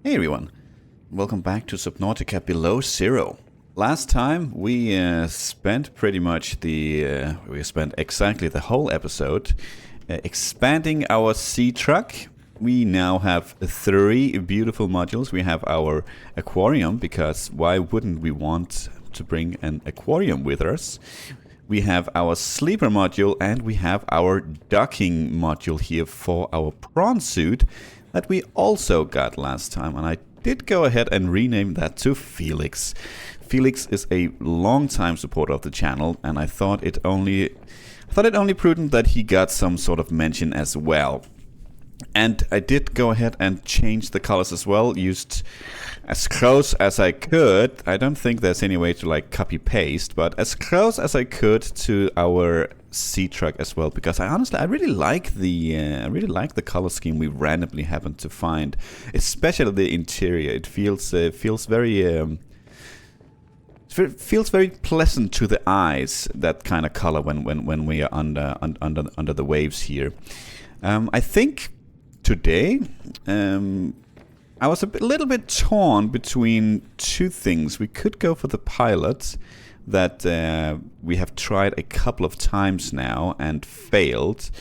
Hey everyone, welcome back to Subnautica Below Zero. Last time we spent pretty much we spent exactly the whole episode expanding our sea truck. We now have 3 beautiful modules. We have our aquarium, because why wouldn't we want to bring an aquarium with us? We have our sleeper module, and we have our docking module here for our prawn suit that we also got last time, and I did go ahead and rename that to Felix. Felix is a long-time supporter of the channel, and I thought it only prudent that he got some sort of mention as well. And I did go ahead and change the colors as well, used as close as I could. I don't think there's any way to like copy paste, but as close as I could to our sea truck as well, because I really like the color scheme we randomly happened to find, especially the interior. It feels very pleasant to the eyes, that kind of color when we are under the waves here. I think today I was a little bit torn between 2 things. We could go for the pilot that we have tried a couple of times now and failed,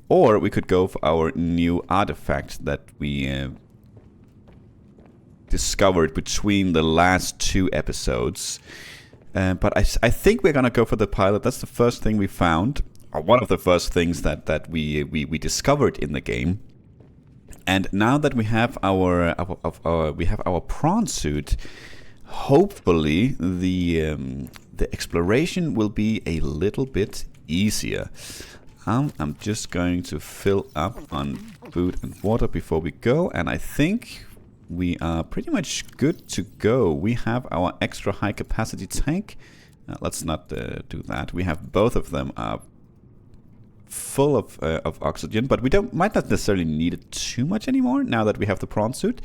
or we could go for our new artifact that we discovered between the last 2 episodes. But I think we're gonna go for the pilot. That's the first thing we found, or one of the first things that we discovered in the game. And now that we have our prawn suit, hopefully the exploration will be a little bit easier. I'm just going to fill up on food and water before we go, and I think we are pretty much good to go. We have our extra high capacity tank. Let's not do that. We have both of them full of oxygen, but we might not necessarily need it too much anymore now that we have the prawn suit.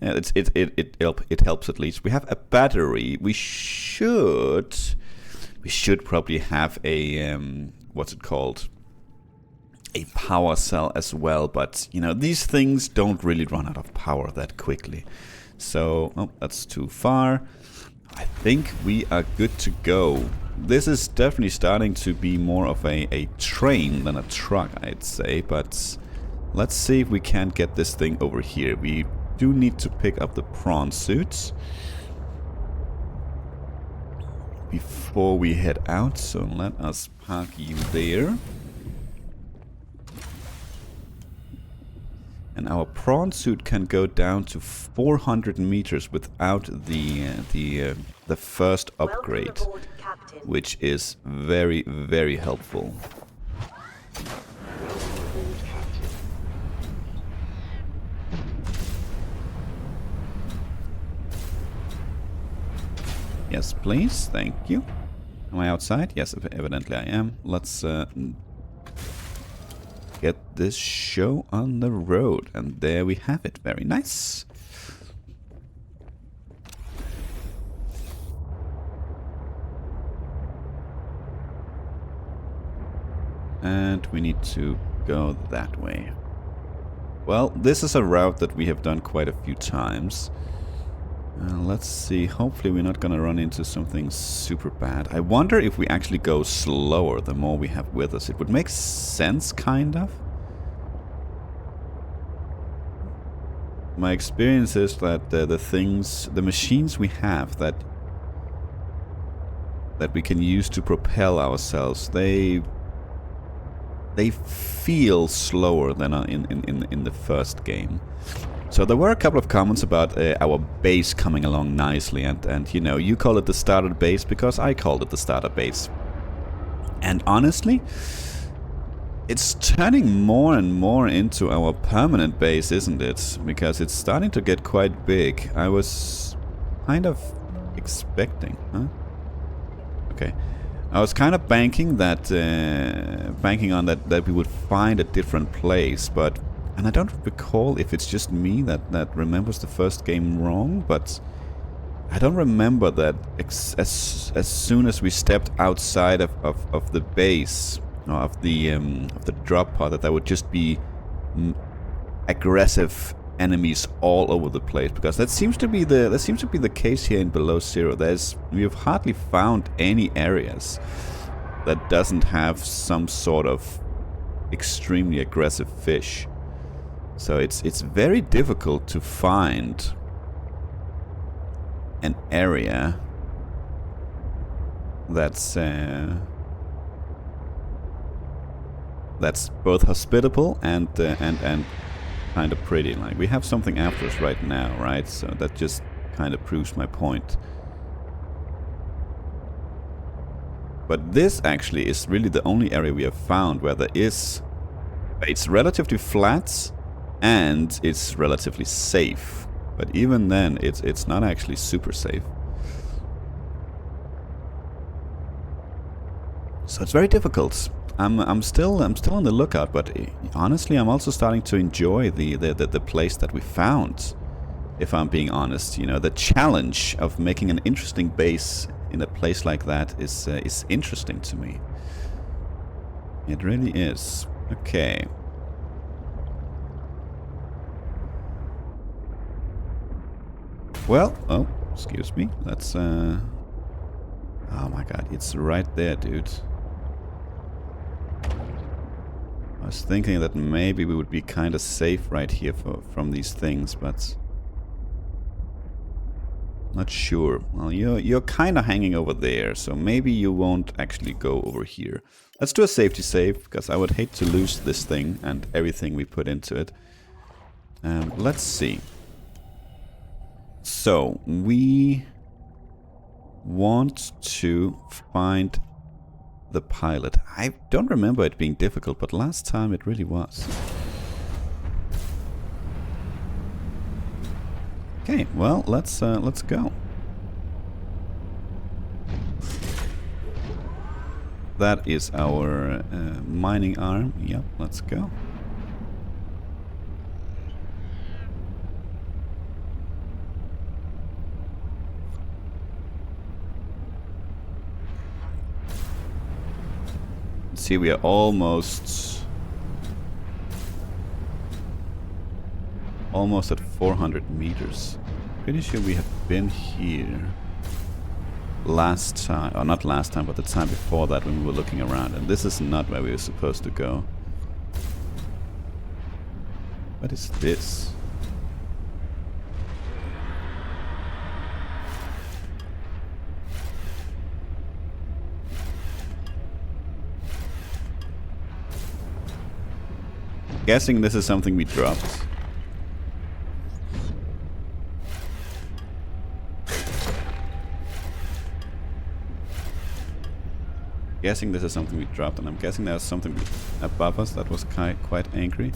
It helps at least. We have a battery. We should probably have a what's it called? A power cell as well, but you know, these things don't really run out of power that quickly. So, oh, that's too far. I think we are good to go. This is definitely starting to be more of a train than a truck, I'd say, but let's see if we can't get this thing over here. We do need to pick up the prawn suits before we head out, so let us park you there. And our prawn suit can go down to 400 meters without the first upgrade, which is very, very helpful. Yes, please. Thank you. Am I outside? Yes, evidently I am. Let's get this show on the road, and there we have it. Very nice. And we need to go that way. Well, this is a route that we have done quite a few times. Let's see, hopefully we're not gonna run into something super bad. I wonder if we actually go slower the more we have with us. It would make sense, kind of. My experience is that the machines we have that we can use to propel ourselves, they feel slower than in the first game. So there were a couple of comments about our base coming along nicely, and you know, you call it the starter base because I called it the starter base. And honestly, it's turning more and more into our permanent base, isn't it? Because it's starting to get quite big. I was kind of expecting, huh? Okay. I was kind of banking on that we would find a different place, but and I don't recall if it's just me that remembers the first game wrong, but I don't remember that as soon as we stepped outside of the base, or of the drop pod, that there would just be aggressive enemies all over the place, because that seems to be the case here in Below Zero. We have hardly found any areas that doesn't have some sort of extremely aggressive fish. So it's very difficult to find an area that's both hospitable and kind of pretty. Like, we have something after us right now, right? So that just kind of proves my point. But this actually is really the only area we have found where it's relatively flat and it's relatively safe. But even then, it's not actually super safe. So it's very difficult. I'm still on the lookout, but honestly, I'm also starting to enjoy the place that we found. If I'm being honest, you know, the challenge of making an interesting base in a place like that is interesting to me. It really is. Okay. Well, oh, excuse me. Let's. Oh my God, it's right there, dude. I was thinking that maybe we would be kind of safe right here from these things, but not sure. Well, you're kind of hanging over there, so maybe you won't actually go over here. Let's do a safety save, because I would hate to lose this thing and everything we put into it. Let's see. So we want to find the pilot. I don't remember it being difficult, but last time it really was. Okay, well, let's go. That is our mining arm. Yep, let's go. See, we are almost at 400 meters. Pretty sure we have been here last time, or not last time, but the time before that when we were looking around, and this is not where we were supposed to go. What is this? Guessing this is something we dropped. Guessing this is something we dropped, and I'm guessing there's something above us that was quite angry.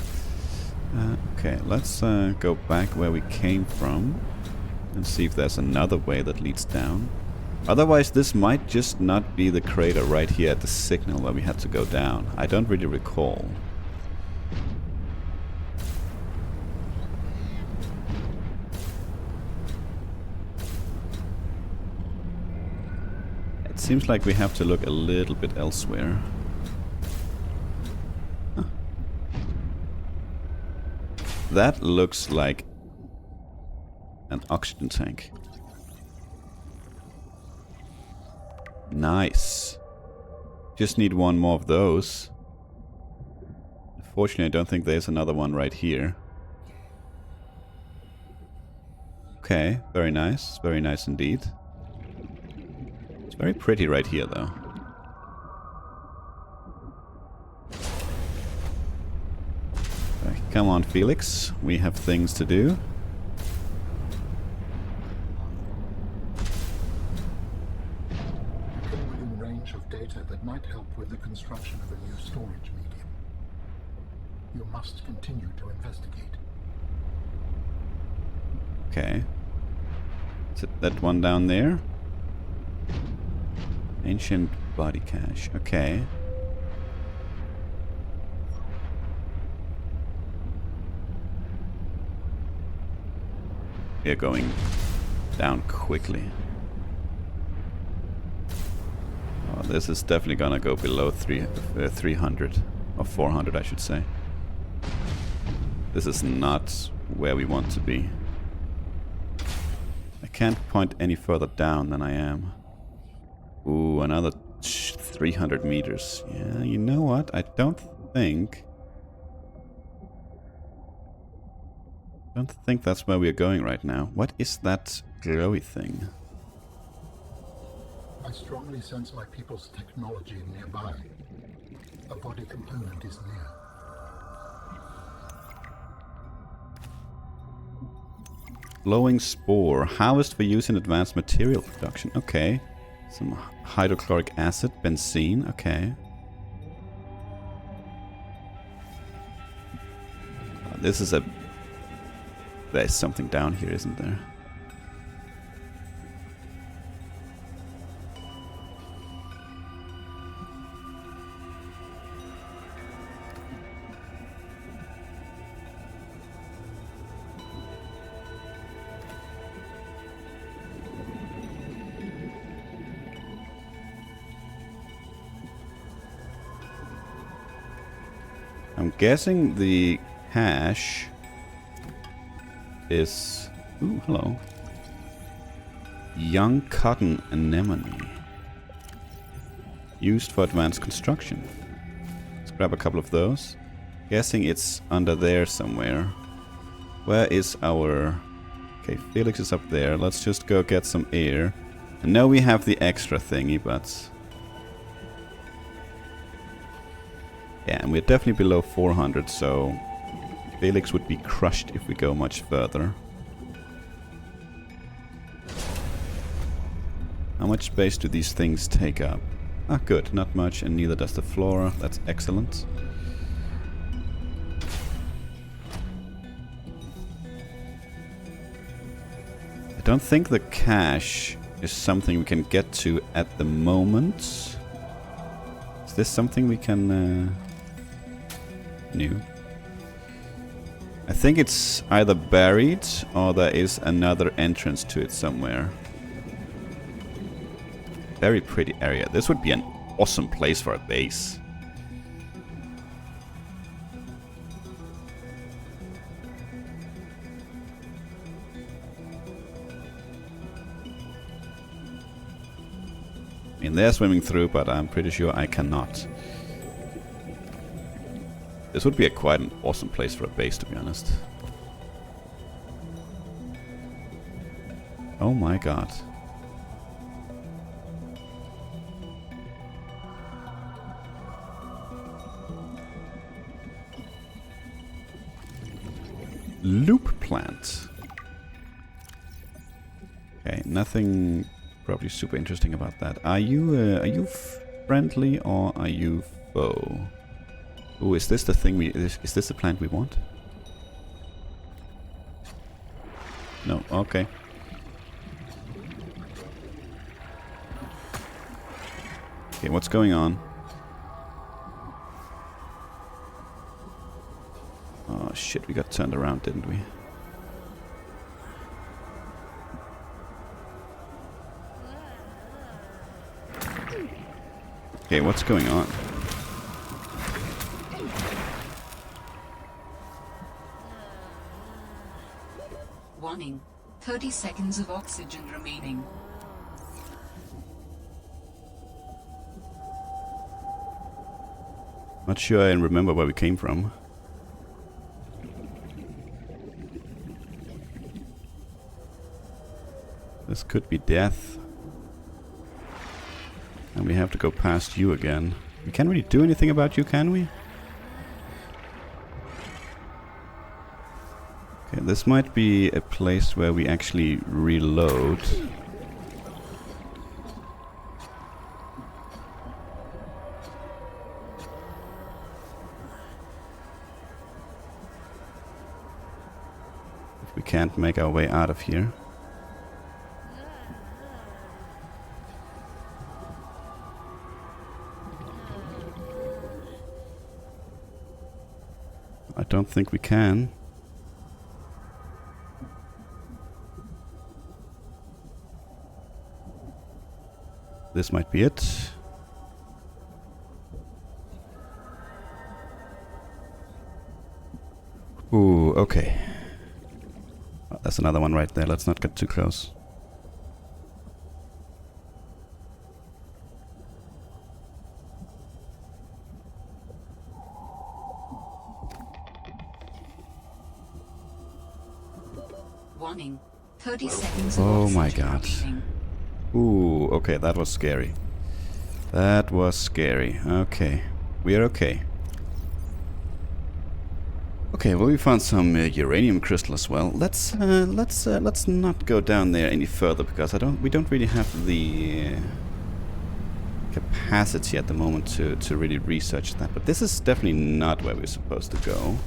Okay, let's go back where we came from and see if there's another way that leads down. Otherwise, this might just not be the crater right here at the signal where we had to go down. I don't really recall. Seems like we have to look a little bit elsewhere. Huh. That looks like an oxygen tank. Nice. Just need one more of those. Unfortunately, I don't think there's another one right here. Okay, very nice. Very nice indeed. Very pretty right here, though. Come on, Felix. We have things to do. Within range of data that might help with the construction of a new storage medium. You must continue to investigate. Okay. Is it that one down there? Ancient body cache. Okay. We are going down quickly. Oh, this is definitely gonna go below 300 or 400, I should say. This is not where we want to be. I can't point any further down than I am. Ooh, another 300 meters. Yeah, you know what? I don't think that's where we're going right now. What is that glowy thing? I strongly sense my people's technology nearby. A body component is near. Glowing spore. Harvest for use in advanced material production. Okay. Some hydrochloric acid, benzene. Okay. This is a... There's something down here, isn't there? I'm guessing the hash is... Ooh, hello. Young cotton anemone. Used for advanced construction. Let's grab a couple of those. Guessing it's under there somewhere. Where is our... Okay, Felix is up there. Let's just go get some air. I know we have the extra thingy, but... Yeah, and we're definitely below 400, so Felix would be crushed if we go much further. How much space do these things take up? Ah, good, not much, and neither does the flora. That's excellent. I don't think the cache is something we can get to at the moment. Is this something we can... New. I think it's either buried or there is another entrance to it somewhere. Very pretty area. This would be an awesome place for a base. I mean, they're swimming through, but I'm pretty sure I cannot. This would be quite an awesome place for a base, to be honest. Oh my god. Loop plant. Okay, nothing probably super interesting about that. Are you friendly or are you foe? Ooh, is this the thing we... Is this the plant we want? No, okay. Okay, what's going on? Oh shit, we got turned around, didn't we? Okay, what's going on? Warning. 30 seconds of oxygen remaining. Not sure I remember where we came from. This could be death. And we have to go past you again. We can't really do anything about you, can we? Okay, this might be a place where we actually reload. If we can't make our way out of here. I don't think we can. This might be it. Ooh, okay. There's another one right there. Let's not get too close. Warning. 30 seconds of Oh oxygen my god. remaining. Ooh, okay, that was scary. That was scary. Okay. We are okay. Okay, well we found some uranium crystal as well. Let's not go down there any further because we don't really have the capacity at the moment to really research that. But this is definitely not where we're supposed to go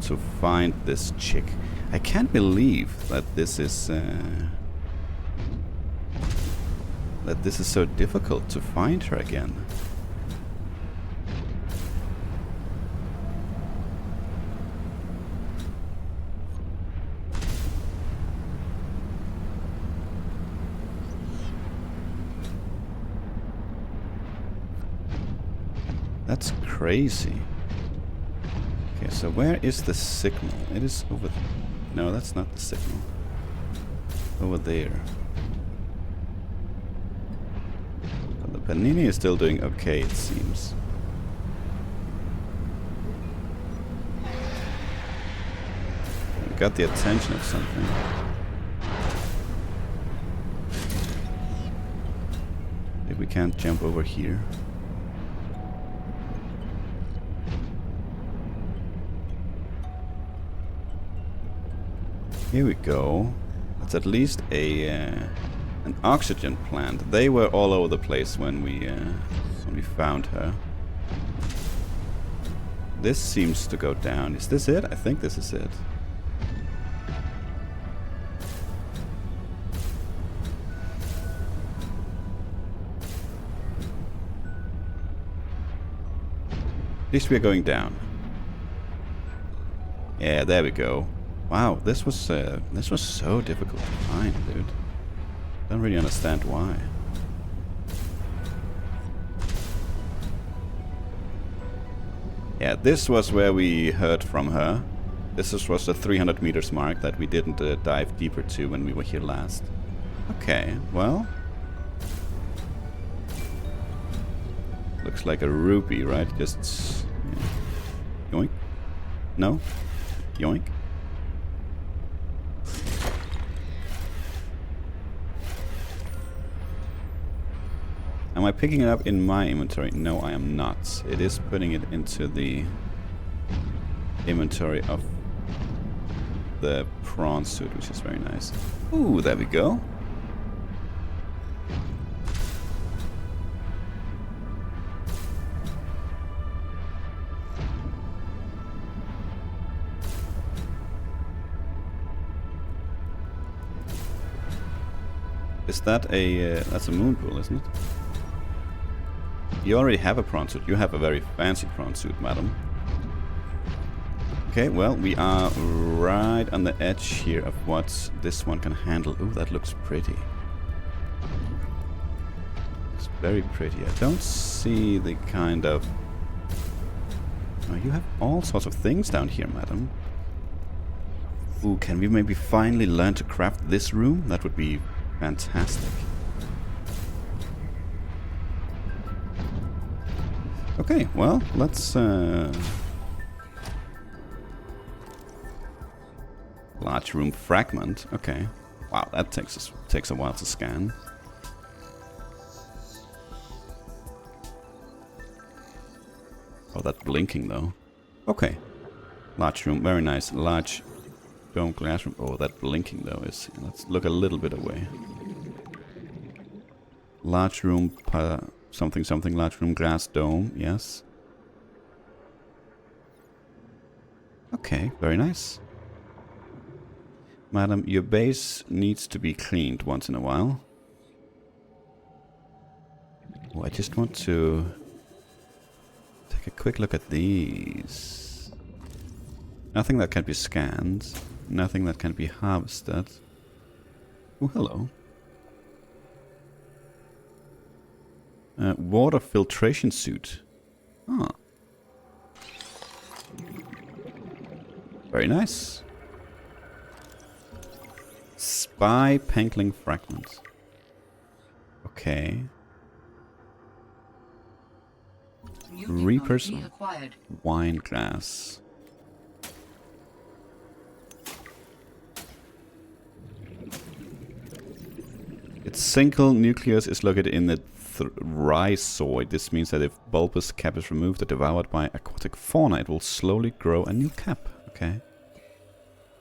to find this chick. I can't believe that this is so difficult to find her again. That's crazy. Okay, so where is the signal? It is over... No, that's not the signal. Over there. But the Panini is still doing okay, it seems. We got the attention of something. If we can't jump over here. Here we go. That's at least an oxygen plant. They were all over the place when we found her. This seems to go down. Is this it? I think this is it. At least we're going down. Yeah, there we go. Wow, this was so difficult to find, dude. Don't really understand why. Yeah, this was where we heard from her. This was the 300 meters mark that we didn't dive deeper to when we were here last. Okay, well. Looks like a rupee, right? Just... yeah. Yoink? No? Yoink? Am I picking it up in my inventory? No, I am not. It is putting it into the inventory of the prawn suit, which is very nice. Ooh, there we go. Is that a... that's a moon pool, isn't it? You already have a prawn suit. You have a very fancy prawn suit, madam. Okay, well, we are right on the edge here of what this one can handle. Ooh, that looks pretty. It's very pretty. I don't see the kind of... Oh, you have all sorts of things down here, madam. Ooh, can we maybe finally learn to craft this room? That would be fantastic. Okay, well, let's large room fragment. Okay. Wow, that takes a while to scan. Oh, that blinking though. Okay. Large room, very nice. Large dome glass room. Oh, that blinking though is... Let's look a little bit away. Large room, something something, large room, glass dome, yes. Okay, very nice. Madam, your base needs to be cleaned once in a while. Oh, I just want to take a quick look at these. Nothing that can be scanned. Nothing that can be harvested. Oh, hello. Water filtration suit. Ah. Very nice. Spy Penkling Fragment. Okay. New Reaper's technology acquired. wine glass. Its single nucleus is located in the rhizoid. This means that if bulbous cap is removed or devoured by aquatic fauna, it will slowly grow a new cap. Okay.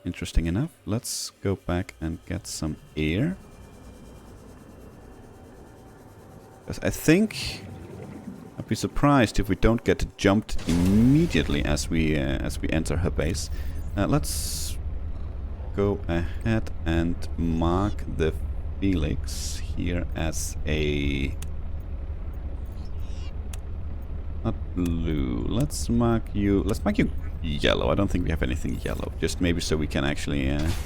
Interesting enough. Let's go back and get some air. Because I think I'd be surprised if we don't get jumped immediately as we enter her base. Let's go ahead and mark the Felix here as a... not blue. Let's mark you yellow. I don't think we have anything yellow. Just maybe so we can actually have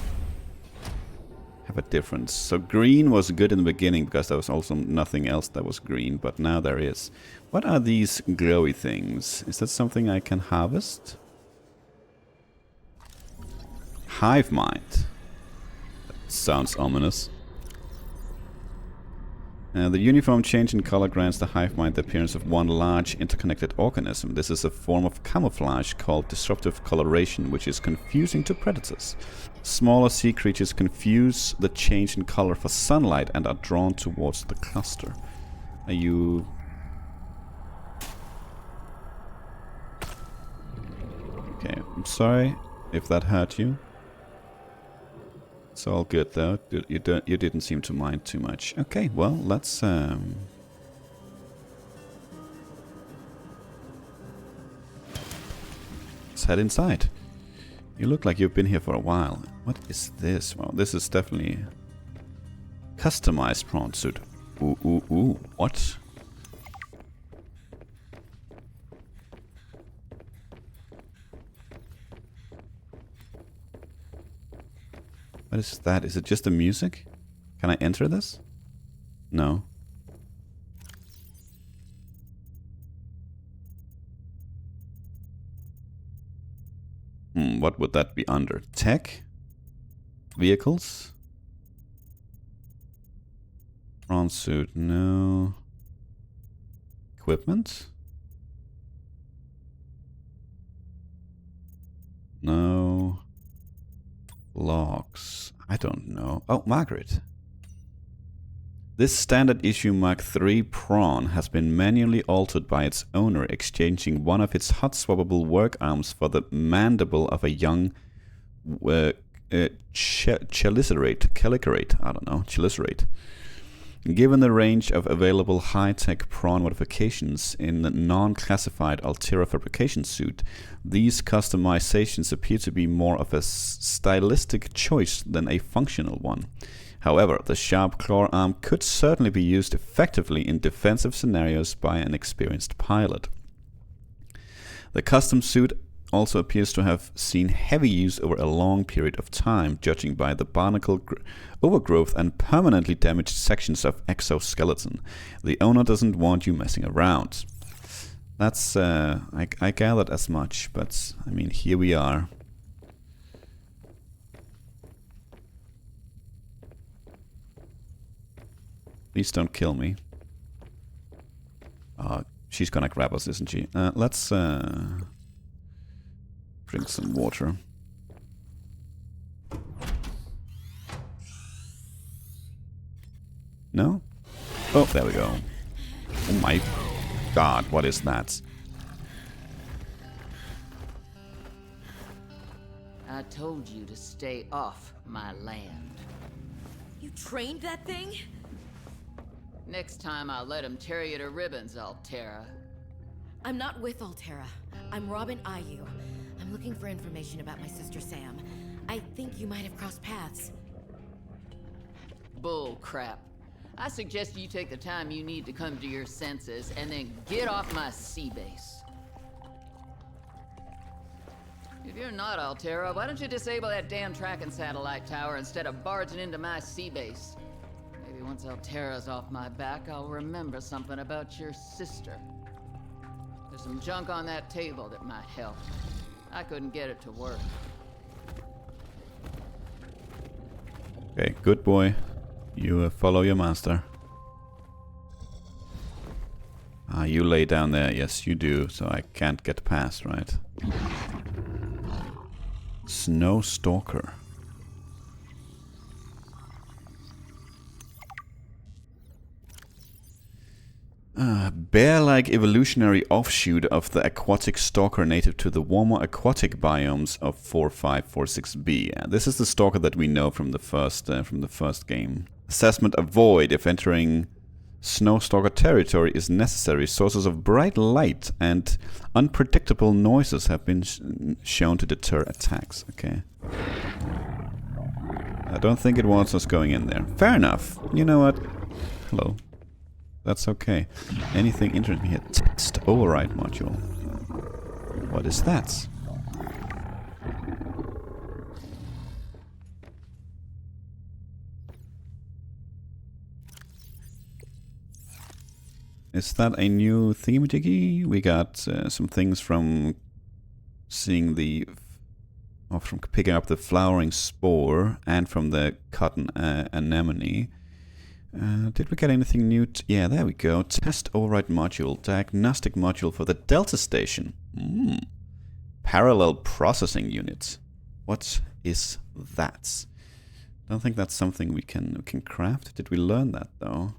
a difference. So green was good in the beginning because there was also nothing else that was green, but now there is. What are these glowy things? Is that something I can harvest? Hive mind. That sounds ominous. The uniform change in color grants the hive mind the appearance of one large interconnected organism. This is a form of camouflage called disruptive coloration, which is confusing to predators. Smaller sea creatures confuse the change in color for sunlight and are drawn towards the cluster. Are you... okay, I'm sorry if that hurt you. It's all good though. You didn't seem to mind too much. Okay, well, let's head inside. You look like you've been here for a while. What is this? Well, this is definitely customized prawn suit. Ooh, ooh, ooh. What? What is that? Is it just the music? Can I enter this? No. What would that be under? Tech? Vehicles? Prawn suit, no. Equipment? No. Logs. I don't know. Oh, Margaret. This standard issue Mark III prawn has been manually altered by its owner, exchanging one of its hot swappable work arms for the mandible of a young chelicerate. Given the range of available high-tech prawn modifications in the non-classified Altera fabrication suit, these customizations appear to be more of a stylistic choice than a functional one. However, the sharp claw arm could certainly be used effectively in defensive scenarios by an experienced pilot. The custom suit also appears to have seen heavy use over a long period of time, judging by the barnacle overgrowth and permanently damaged sections of exoskeleton. The owner doesn't want you messing around. That's, I gathered as much, but, I mean, here we are. Please don't kill me. She's gonna grab us, isn't she? Let's, drink some water. No? Oh, there we go. Oh my god, what is that? I told you to stay off my land. You trained that thing? Next time I'll let him tear you to ribbons, Altera. I'm not with Altera. I'm Robin Ayu. I'm looking for information about my sister Sam. I think you might have crossed paths. Bull crap. I suggest you take the time you need to come to your senses and then get off my sea base. If you're not Altera, why don't you disable that damn tracking satellite tower instead of barging into my sea base? Maybe once Altera's off my back, I'll remember something about your sister. There's some junk on that table that might help. I couldn't get it to work. Okay, good boy. You follow your master. Ah, you lay down there. Yes, you do. So I can't get past, right? Snow Stalker. Bear-like evolutionary offshoot of the aquatic stalker native to the warmer aquatic biomes of 4546b. Yeah, this is the stalker that we know from the first game. Assessment: avoid if entering snow stalker territory is necessary. Sources of bright light and unpredictable noises have been shown to deter attacks. Okay. I don't think it wants us going in there. Fair enough. You know what? Hello. That's okay. Anything interesting here? Text override module. What is that? Is that a new thingamajiggy? We got some things from seeing the... or from picking up the flowering spore and from the cotton anemone. Did we get anything new? Yeah, there we go. Test override module. Diagnostic module for the Delta Station. Parallel processing unit. What is that? Don't think that's something we can craft. Did we learn that though?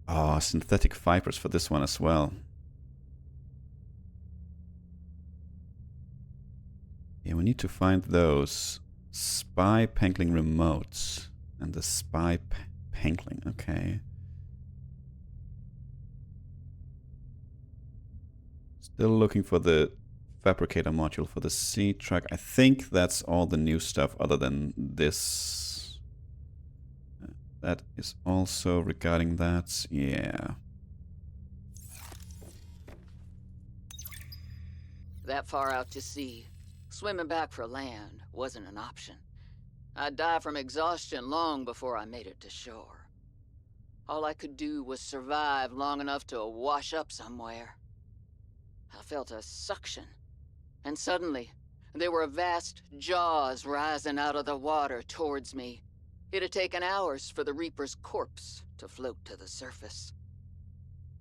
Oh, synthetic fibers for this one as well. Yeah, we need to find those. Spy Pankling remotes. And the spy pankling, okay. Still looking for the fabricator module for the sea truck. I think that's all the new stuff other than this. That is also regarding that, yeah. That far out to sea, swimming back for land wasn't an option. I'd die from exhaustion long before I made it to shore. All I could do was survive long enough to wash up somewhere. I felt a suction, and suddenly, there were vast jaws rising out of the water towards me. It had taken hours for the Reaper's corpse to float to the surface.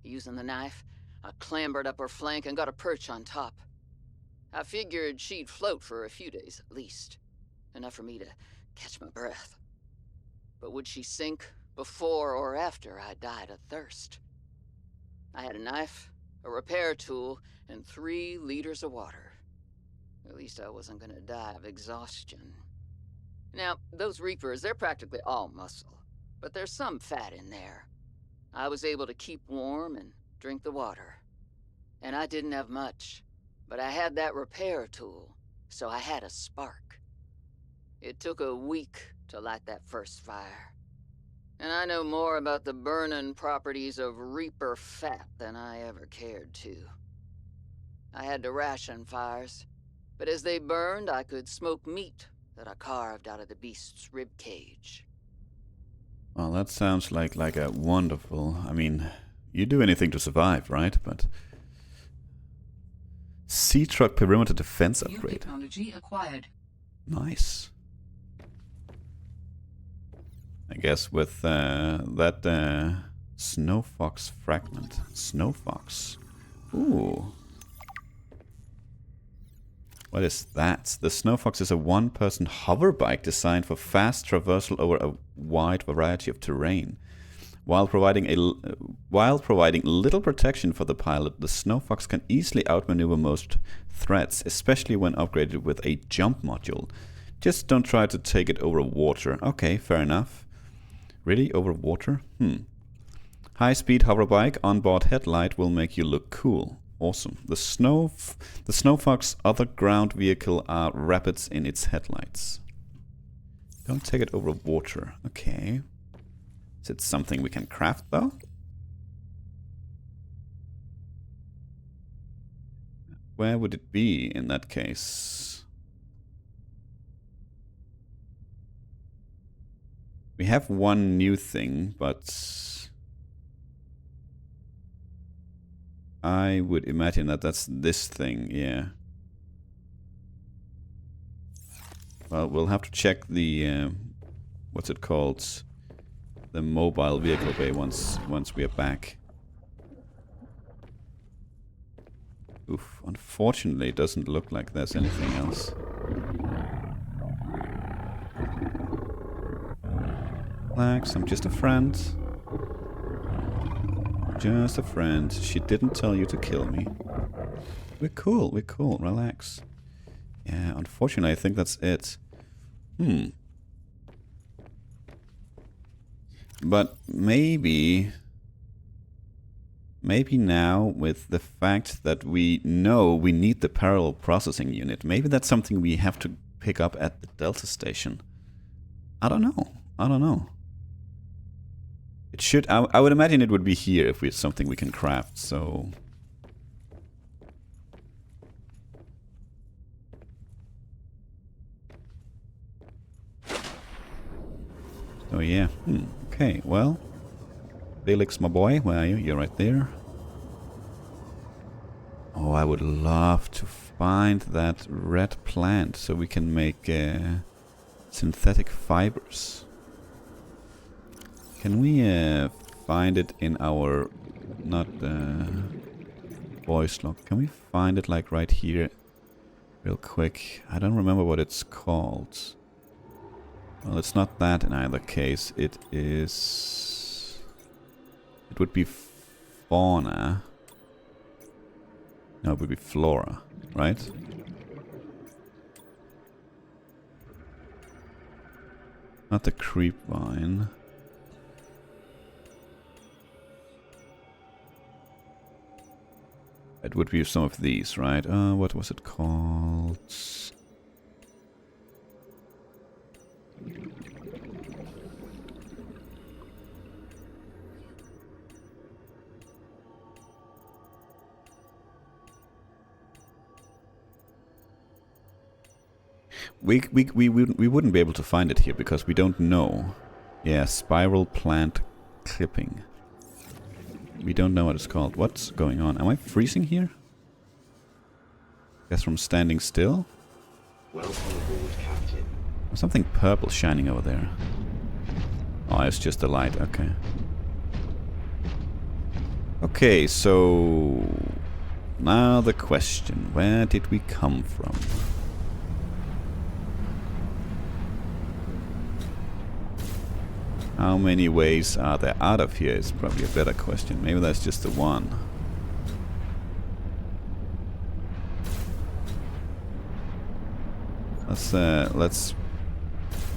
Using the knife, I clambered up her flank and got a perch on top. I figured she'd float for a few days at least, enough for me to catch my breath. But would she sink before or after I died of thirst? I had a knife, a repair tool, and 3 liters of water. At least I wasn't gonna die of exhaustion. Now, those Reapers, they're practically all muscle, but there's some fat in there. I was able to keep warm and drink the water. And I didn't have much, but I had that repair tool, so I had a spark. It took a week to light that first fire. And I know more about the burning properties of Reaper fat than I ever cared to. I had to ration fires, but as they burned, I could smoke meat that I carved out of the beast's rib cage. Well, that sounds like a wonderful... I mean, you do anything to survive, right? But... Sea truck perimeter defense New upgrade. technology acquired. Nice. I guess with that Snow Fox fragment. Snow Fox. Ooh. What is that? The Snow Fox is a one-person hover bike designed for fast traversal over a wide variety of terrain. While providing little protection for the pilot, the Snow Fox can easily outmaneuver most threats, especially when upgraded with a jump module. Just don't try to take it over water. Okay, fair enough. Really? Over water? High-speed hoverbike onboard headlight will make you look cool. Awesome. The Snow Fox other ground vehicle are rapids in its headlights. Don't take it over water. Okay. Is it something we can craft though? Where would it be in that case? We have one new thing, but I would imagine that that's this thing, yeah. Well, we'll have to check the what's it called? The mobile vehicle bay once we are back. Oof, unfortunately it doesn't look like there's anything else. Relax, I'm just a friend. Just a friend. She didn't tell you to kill me. We're cool, relax. Yeah, unfortunately I think that's it. But maybe now, with the fact that we know we need the parallel processing unit, maybe that's something we have to pick up at the Delta station. I don't know. It should. I would imagine it would be here if it's something we can craft. So. Oh yeah. Okay. Well. Felix, my boy, where are you? You're right there. Oh, I would love to find that red plant so we can make synthetic fibers. Can we find it in our... not voice log. Can we find it like right here? Real quick. I don't remember what it's called. Well, it's not that in either case. It is... it would be fauna. No, it would be flora, right? Not the creep vine. It would be some of these, right? What was it called? We wouldn't be able to find it here because we don't know. Yeah, spiral plant clipping. We don't know what it's called. What's going on? Am I freezing here? Guess from standing still? Welcome aboard, Captain. There's something purple shining over there. Oh, it's just the light. Okay. Okay, so... now the question. Where did we come from? How many ways are there out of here is probably a better question. Maybe that's just the one. Let's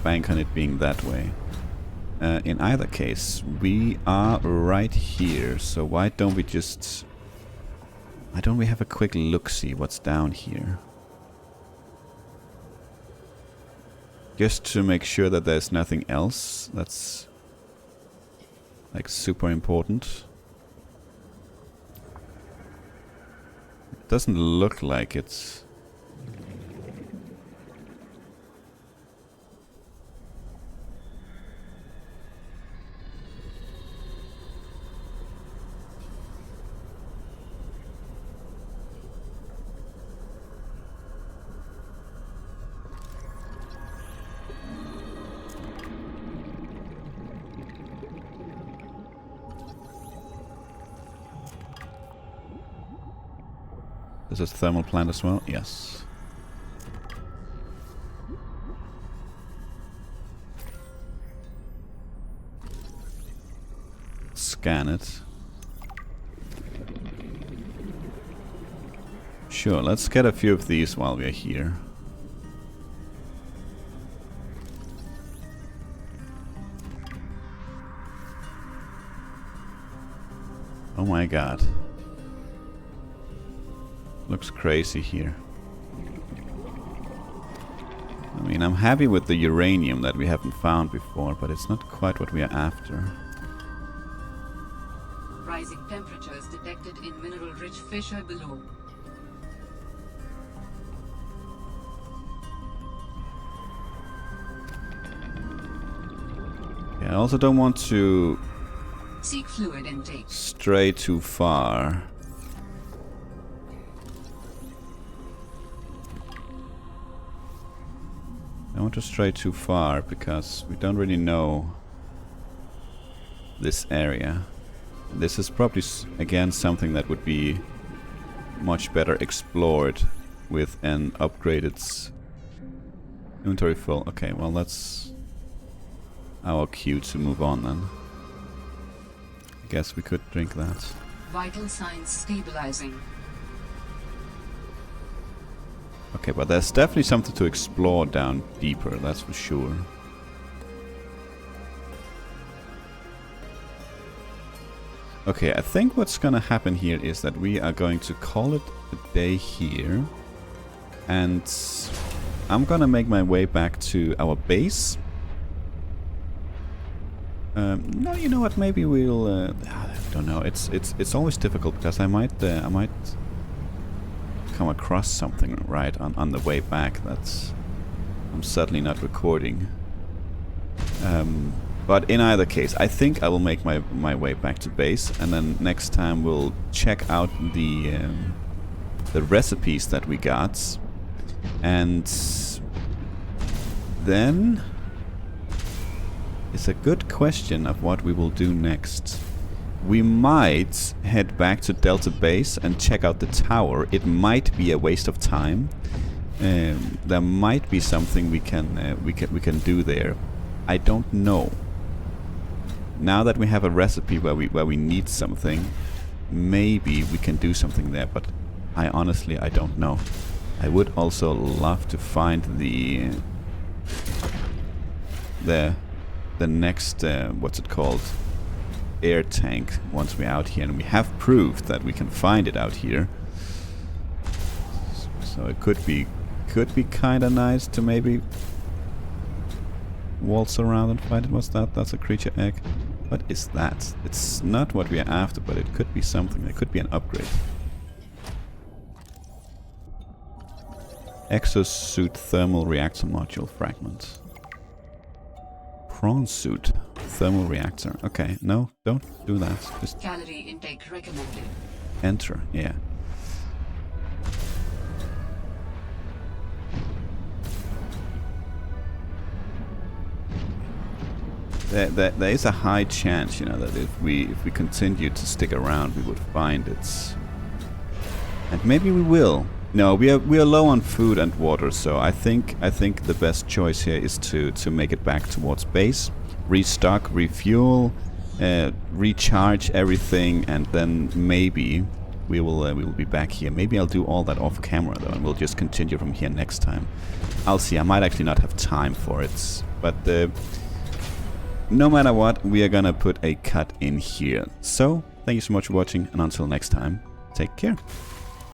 bank on it being that way. In either case, we are right here. So why don't we just... why don't we have a quick look-see what's down here? Just to make sure that there's nothing else that's... like super important. It doesn't look like it's... This is thermal plant as well? Yes. Scan it. Sure, let's get a few of these while we're here. Oh my god. Looks crazy here. I mean, I'm happy with the uranium that we haven't found before, but it's not quite what we are after. Rising temperatures detected in mineral-rich fissure below. Yeah, I also don't want to Seek fluid intake. stray too far. I don't want to stray too far because we don't really know this area. This is probably again something that would be much better explored with an upgraded inventory full. Okay, well that's our cue to move on then. I guess we could drink that. Vital signs stabilizing. Okay, but there's definitely something to explore down deeper, that's for sure. Okay, I think what's gonna happen here is that we are going to call it a day here. And I'm gonna make my way back to our base. No, you know what? Maybe we'll. I don't know. It's always difficult because I might come across something right on the way back. I'm certainly not recording. But in either case, I think I will make my way back to base, and then next time we'll check out the recipes that we got, and then it's a good question of what we will do next. We might head back to Delta Base and check out the tower. It might be a waste of time. There might be something we can do there. I don't know. Now that we have a recipe where we need something, maybe we can do something there. But I honestly don't know. I would also love to find the next what's it called, air tank once we're out here, and we have proved that we can find it out here. So it could be kind of nice to maybe waltz around and find it. What's that? That's a creature egg. What is that? It's not what we are after, but it could be something. It could be an upgrade. Exosuit thermal reactor module fragment. Prawn suit thermal reactor. Okay, no, don't do that. Just Calorie intake recommended. enter. Yeah. There is a high chance, you know, that if we continue to stick around, we would find it. And maybe we will. No, we are low on food and water, so I think the best choice here is to make it back towards base, restock, refuel, recharge everything, and then maybe we will be back here. Maybe I'll do all that off camera though, and we'll just continue from here next time. I'll see. I might actually not have time for it, but no matter what, we are gonna put a cut in here. So thank you so much for watching, and until next time, take care.